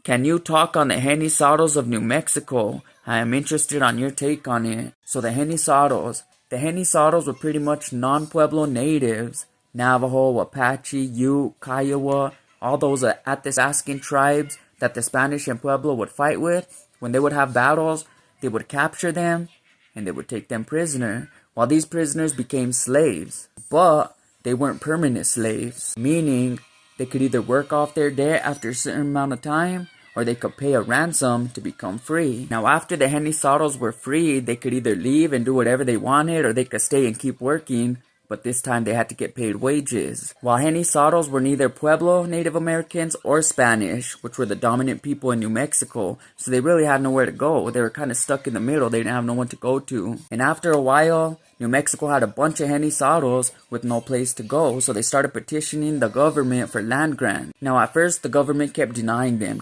Can you talk on the Genizaros of New Mexico? I am interested on your take on it. So the Genizaros were pretty much non-Pueblo natives. Navajo, Apache, Ute, Kiowa, all those Athabascan tribes that the Spanish and Pueblo would fight with. When they would have battles, they would capture them and they would take them prisoner. While these prisoners became slaves. But they weren't permanent slaves, meaning they could either work off their debt after a certain amount of time, or they could pay a ransom to become free. Now after the Genizaros were freed, they could either leave and do whatever they wanted, or they could stay and keep working, but this time they had to get paid wages. While Genizaros were neither Pueblo Native Americans or Spanish, which were the dominant people in New Mexico, so they really had nowhere to go. They were kind of stuck in the middle. They didn't have no one to go to. And after a while, New Mexico had a bunch of Genizaros with no place to go, so they started petitioning the government for land grants. Now at first, the government kept denying them.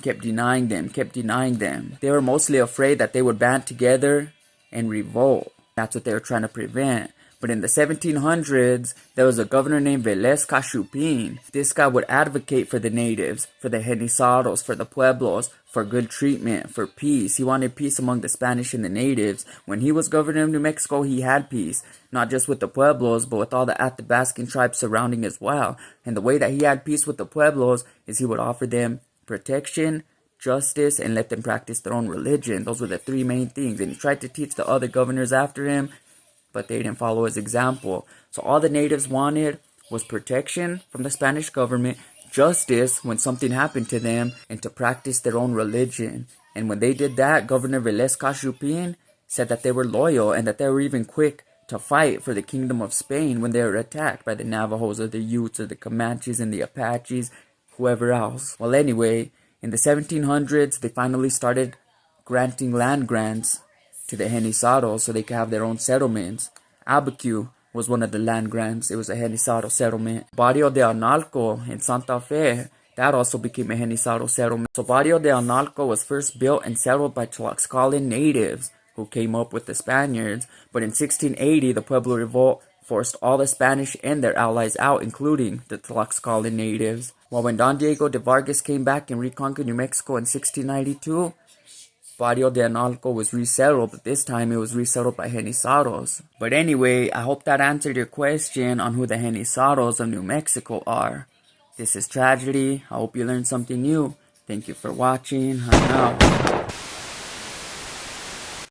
They were mostly afraid that they would band together and revolt. That's what they were trying to prevent. But in the 1700s, there was a governor named Velez Cachupin. This guy would advocate for the natives, for the Genizaros, for the Pueblos, for good treatment, for peace. He wanted peace among the Spanish and the natives. When he was governor of New Mexico, he had peace. Not just with the Pueblos, but with all the Athabascan tribes surrounding as well. And the way that he had peace with the Pueblos is he would offer them protection, justice, and let them practice their own religion. Those were the three main things. And he tried to teach the other governors after him, but they didn't follow his example. So all the natives wanted was protection from the Spanish government, justice when something happened to them, and to practice their own religion. And when they did that, Governor Velez Cachupin said that they were loyal and that they were even quick to fight for the kingdom of Spain when they were attacked by the Navajos or the Utes or the Comanches and the Apaches, whoever else. Well, anyway, in the 1700s, they finally started granting land grants to the Genizaros so they could have their own settlements. Abiquiu was one of the land grants. It was a Genizaro settlement. Barrio de Analco in Santa Fe, that also became a Genizaro settlement. So Barrio de Analco was first built and settled by Tlaxcalan natives who came up with the Spaniards. But in 1680, the Pueblo Revolt forced all the Spanish and their allies out, including the Tlaxcalan natives. While when Don Diego de Vargas came back and reconquered New Mexico in 1692, Barrio de Analco was resettled, but this time it was resettled by Genizaros. But anyway, I hope that answered your question on who the Genizaros of New Mexico are. This is Tragedy. I hope you learned something new. Thank you for watching. I'm out.